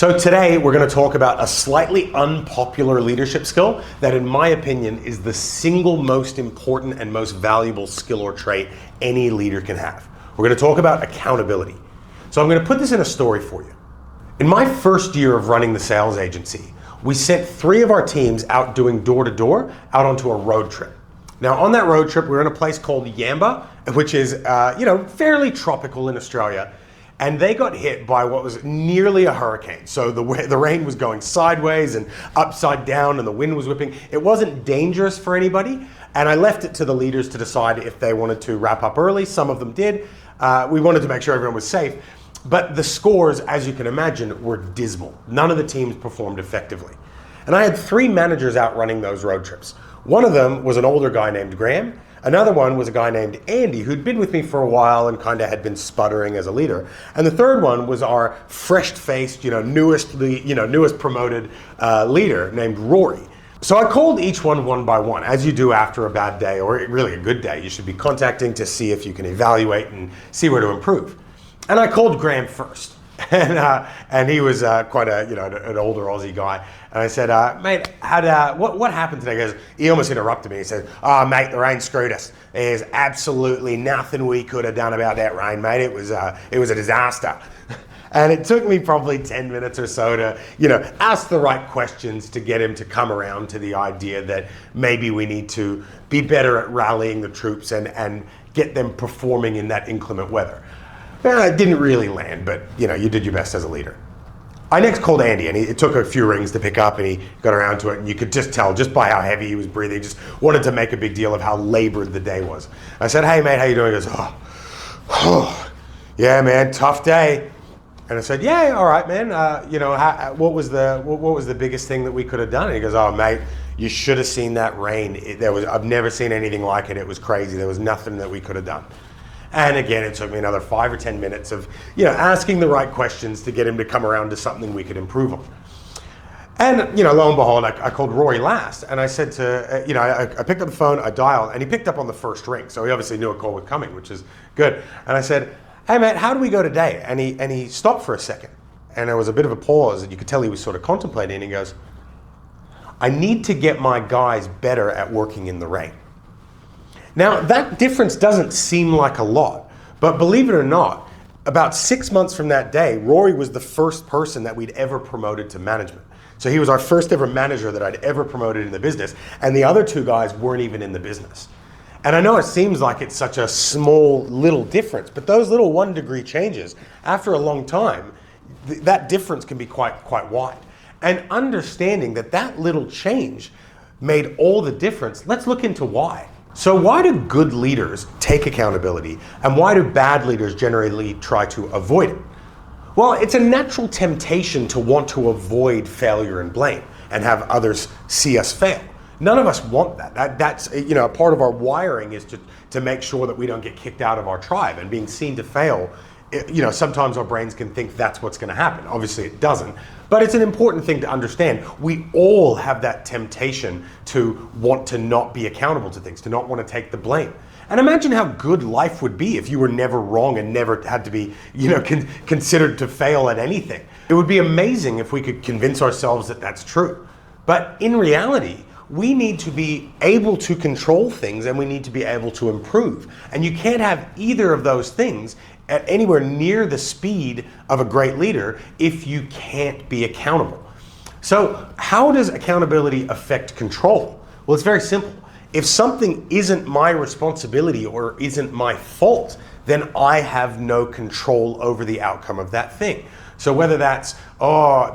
So today we're going to talk about a slightly unpopular leadership skill that in my opinion is the single most important and most valuable skill or trait any leader can have. We're going to talk about accountability. So I'm going to put this in a story for you. In my first year of running the sales agency, we sent 3 of our teams out doing door-to-door out onto a road trip. Now on that road trip we were in a place called Yamba, which is fairly tropical in Australia. And they got hit by what was nearly a hurricane. So the rain was going sideways and upside down and the wind was whipping. It wasn't dangerous for anybody. And I left it to the leaders to decide if they wanted to wrap up early. Some of them did. We wanted to make sure everyone was safe. But the scores, as you can imagine, were dismal. None of the teams performed effectively. And I had 3 managers out running those road trips. One of them was an older guy named Graham. Another one was a guy named Andy who'd been with me for a while and kind of had been sputtering as a leader. And the third one was our fresh-faced, newest promoted leader named Rory. So I called each one by one, as you do after a bad day or really a good day. You should be contacting to see if you can evaluate and see where to improve. And I called Graham first. And he was quite an older Aussie guy. And I said, mate, what happened today? He almost interrupted me. He said, oh, mate, the rain screwed us. There's absolutely nothing we could have done about that rain, mate. It was a disaster. And it took me probably 10 minutes or so to, ask the right questions to get him to come around to the idea that maybe we need to be better at rallying the troops and get them performing in that inclement weather. It didn't really land, but you did your best as a leader. I next called Andy, and it took a few rings to pick up, and he got around to it, and you could just tell, just by how heavy he was breathing, he just wanted to make a big deal of how labored the day was. I said, hey mate, how you doing? He goes, yeah man, tough day. And I said, yeah, all right man, what was the biggest thing that we could have done? And he goes, oh mate, you should have seen that rain. I've never seen anything like it. It was crazy. There was nothing that we could have done. And again, it took me another 5 or 10 minutes of asking the right questions to get him to come around to something we could improve on. And lo and behold, I called Rory last, and I said to I picked up the phone, I dialed, and he picked up on the first ring, so he obviously knew a call was coming, which is good. And I said, hey mate, how do we go today? And he stopped for a second, and there was a bit of a pause, and you could tell he was sort of contemplating. And he goes, I need to get my guys better at working in the rain. Now, that difference doesn't seem like a lot, but believe it or not, about 6 months from that day, Rory was the first person that we'd ever promoted to management. So he was our first ever manager that I'd ever promoted in the business, and the other 2 guys weren't even in the business. And I know it seems like it's such a small little difference, but those little 1-degree changes, after a long time, that difference can be quite wide. And understanding that little change made all the difference, let's look into why. So why do good leaders take accountability, and why do bad leaders generally try to avoid it? Well, it's a natural temptation to want to avoid failure and blame and have others see us fail. None of us want that. That's a part of our wiring is to make sure that we don't get kicked out of our tribe, and being seen to fail, sometimes our brains can think that's what's going to happen. Obviously it doesn't, but it's an important thing to understand. We all have that temptation to want to not be accountable to things, to not want to take the blame. And imagine how good life would be if you were never wrong and never had to be, considered to fail at anything. It would be amazing if we could convince ourselves that that's true. But in reality, we need to be able to control things, and we need to be able to improve. And you can't have either of those things at anywhere near the speed of a great leader if you can't be accountable. So how does accountability affect control? Well, it's very simple. If something isn't my responsibility or isn't my fault, then I have no control over the outcome of that thing. So whether that's,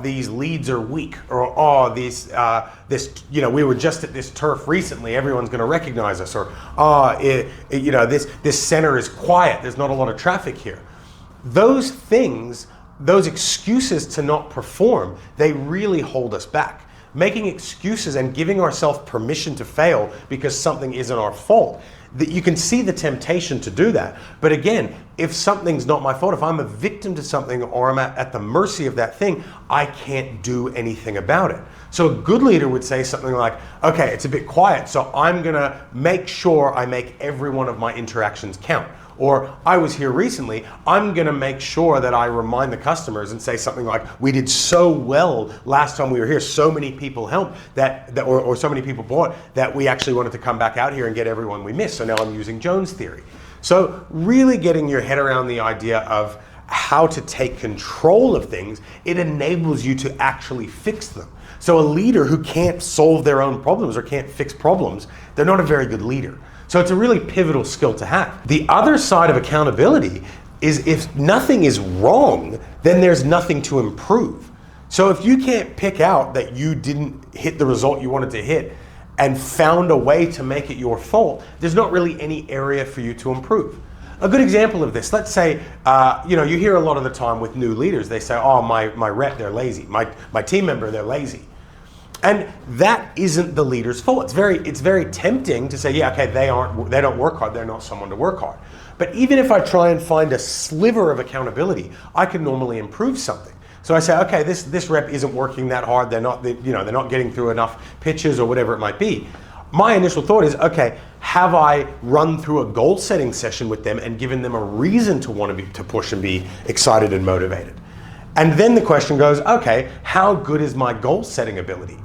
these leads are weak, or we were just at this turf recently, everyone's going to recognize us, or this center is quiet, there's not a lot of traffic here. Those things, those excuses to not perform, they really hold us back. Making excuses and giving ourselves permission to fail because something isn't our fault. You can see the temptation to do that. But again, if something's not my fault, if I'm a victim to something or I'm at the mercy of that thing, I can't do anything about it. So a good leader would say something like, okay, it's a bit quiet, so I'm gonna make sure I make every one of my interactions count. Or I was here recently, I'm gonna make sure that I remind the customers and say something like, we did so well last time we were here, so many people helped or so many people bought that we actually wanted to come back out here and get everyone we missed. So now I'm using Jones theory. So really getting your head around the idea of how to take control of things, it enables you to actually fix them. So a leader who can't solve their own problems or can't fix problems, they're not a very good leader. So it's a really pivotal skill to have. The other side of accountability is if nothing is wrong, then there's nothing to improve. So if you can't pick out that you didn't hit the result you wanted to hit and found a way to make it your fault, there's not really any area for you to improve. A good example of this, let's say, you hear a lot of the time with new leaders, they say, oh, my rep, they're lazy. My team member, they're lazy. And that isn't the leader's fault. It's very tempting to say, yeah, okay, they don't work hard, they're not someone to work hard. But even if I try and find a sliver of accountability, I can normally improve something. So I say, okay, this rep isn't working that hard, they're not getting through enough pitches or whatever it might be. My initial thought is, okay, have I run through a goal setting session with them and given them a reason to want to push and be excited and motivated? And then the question goes, okay, how good is my goal setting ability?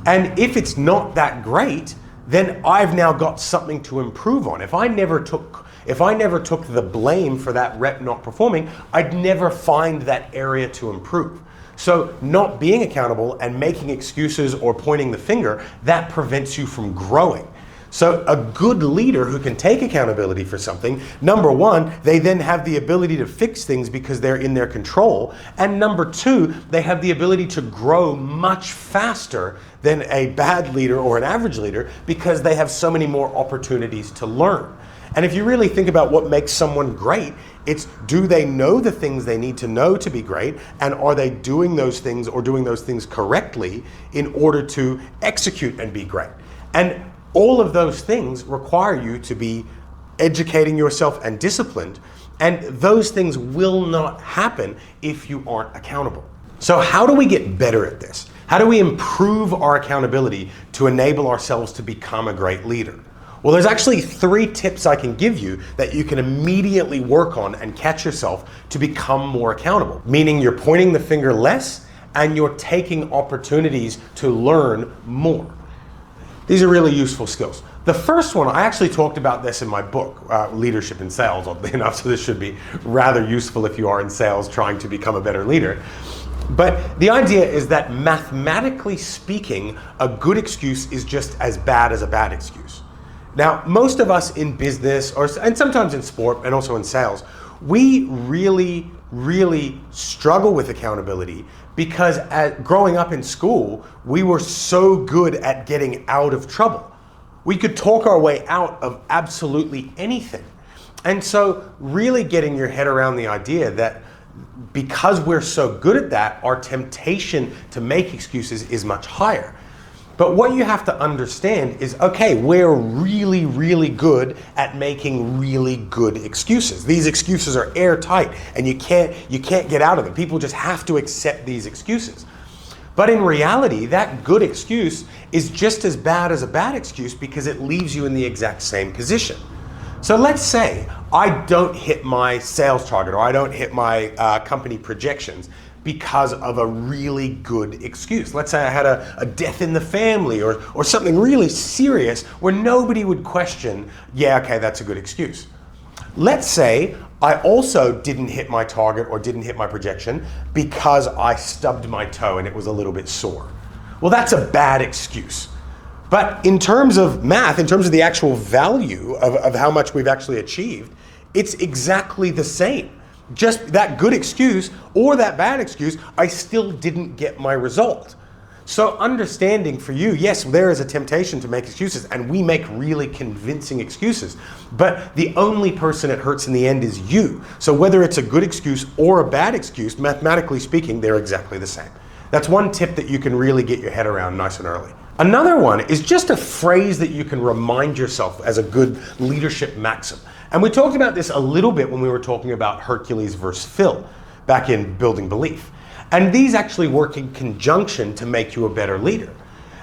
And if it's not that great, then I've now got something to improve on. If I never took the blame for that rep not performing, I'd never find that area to improve. So not being accountable and making excuses or pointing the finger, that prevents you from growing. So a good leader who can take accountability for something, number one, they then have the ability to fix things because they're in their control. And number two, they have the ability to grow much faster than a bad leader or an average leader because they have so many more opportunities to learn. And if you really think about what makes someone great, it's do they know the things they need to know to be great, and are they doing those things or doing those things correctly in order to execute and be great? And all of those things require you to be educating yourself and disciplined, and those things will not happen if you aren't accountable. So how do we get better at this? How do we improve our accountability to enable ourselves to become a great leader? Well, there's actually 3 tips I can give you that you can immediately work on and catch yourself to become more accountable, meaning you're pointing the finger less and you're taking opportunities to learn more. These are really useful skills. The first one, I actually talked about this in my book, Leadership in Sales, oddly enough, so this should be rather useful if you are in sales trying to become a better leader. But the idea is that mathematically speaking, a good excuse is just as bad as a bad excuse. Now, most of us in business, and sometimes in sport and also in sales, we really, really struggle with accountability because growing up in school, we were so good at getting out of trouble. We could talk our way out of absolutely anything. And so really getting your head around the idea that because we're so good at that, our temptation to make excuses is much higher. But what you have to understand is, okay, we're really, really good at making really good excuses. These excuses are airtight and you can't get out of them. People just have to accept these excuses. But in reality, that good excuse is just as bad as a bad excuse because it leaves you in the exact same position. So let's say I don't hit my sales target or I don't hit my company projections because of a really good excuse. Let's say I had a death in the family or something really serious where nobody would question, yeah, okay, that's a good excuse. Let's say I also didn't hit my target or didn't hit my projection because I stubbed my toe and it was a little bit sore. Well, that's a bad excuse. But in terms of math, in terms of the actual value of how much we've actually achieved, it's exactly the same. Just that good excuse or that bad excuse, I still didn't get my result. So understanding for you, yes, there is a temptation to make excuses, and we make really convincing excuses, but the only person it hurts in the end is you. So whether it's a good excuse or a bad excuse, mathematically speaking, they're exactly the same. That's one tip that you can really get your head around nice and early. Another one is just a phrase that you can remind yourself as a good leadership maxim. And we talked about this a little bit when we were talking about Hercules versus Phil back in Building Belief. And these actually work in conjunction to make you a better leader.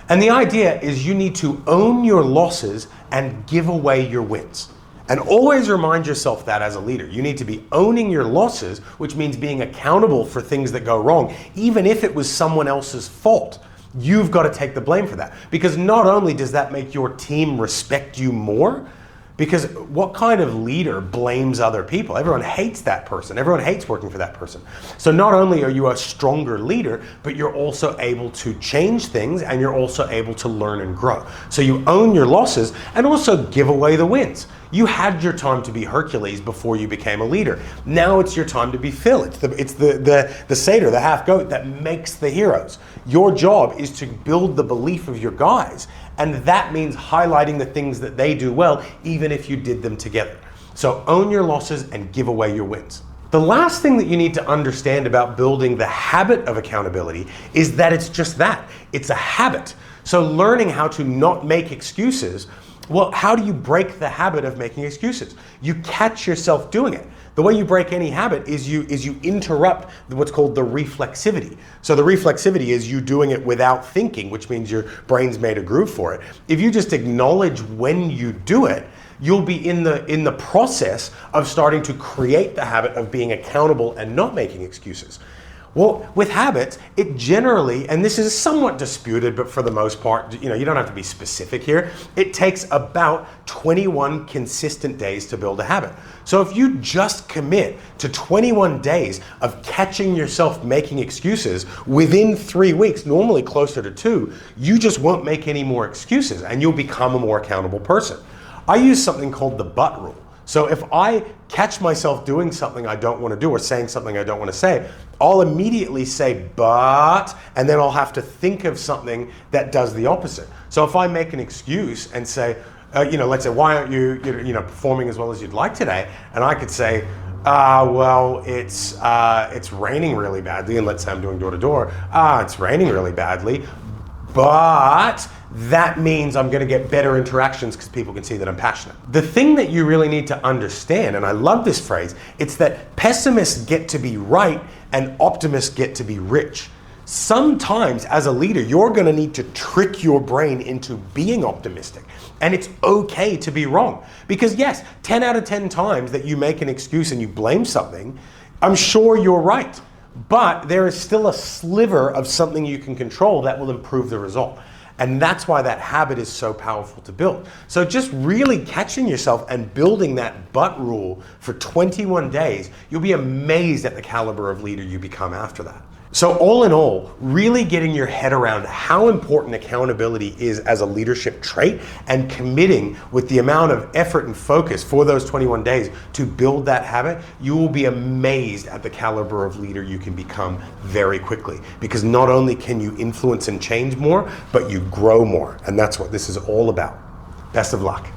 And the idea is you need to own your losses and give away your wins. And always remind yourself that as a leader, you need to be owning your losses, which means being accountable for things that go wrong, even if it was someone else's fault. You've got to take the blame for that. Because not only does that make your team respect you more, because what kind of leader blames other people? Everyone hates that person. Everyone hates working for that person. So not only are you a stronger leader, but you're also able to change things and you're also able to learn and grow. So you own your losses and also give away the wins. You had your time to be Hercules before you became a leader. Now it's your time to be Phil. It's the satyr, the half goat that makes the heroes. Your job is to build the belief of your guys. And that means highlighting the things that they do well, even if you did them together. So own your losses and give away your wins. The last thing that you need to understand about building the habit of accountability is that it's just that. It's a habit. So learning how to not make excuses, well, how do you break the habit of making excuses? You catch yourself doing it. The way you break any habit is you interrupt what's called the reflexivity. So the reflexivity is you doing it without thinking, which means your brain's made a groove for it. If you just acknowledge when you do it, you'll be in the process of starting to create the habit of being accountable and not making excuses. Well, with habits, it generally, and this is somewhat disputed, but for the most part, you don't have to be specific here. It takes about 21 consistent days to build a habit. So if you just commit to 21 days of catching yourself making excuses within 3 weeks, normally closer to 2, you just won't make any more excuses and you'll become a more accountable person. I use something called the but rule. So if I catch myself doing something I don't want to do or saying something I don't want to say, I'll immediately say but, and then I'll have to think of something that does the opposite. So if I make an excuse and say, let's say, why aren't you performing as well as you'd like today? And I could say, well, it's raining really badly, and let's say I'm doing door to door. It's raining really badly, but that means I'm going to get better interactions because people can see that I'm passionate. The thing that you really need to understand, and I love this phrase, it's that pessimists get to be right and optimists get to be rich. Sometimes as a leader, you're going to need to trick your brain into being optimistic. And it's okay to be wrong. Because yes, 10 out of 10 times that you make an excuse and you blame something, I'm sure you're right. But there is still a sliver of something you can control that will improve the result. And that's why that habit is so powerful to build. So just really catching yourself and building that but rule for 21 days, you'll be amazed at the caliber of leader you become after that. So all in all, really getting your head around how important accountability is as a leadership trait and committing with the amount of effort and focus for those 21 days to build that habit, you will be amazed at the caliber of leader you can become very quickly. Because not only can you influence and change more, but you grow more. And that's what this is all about. Best of luck.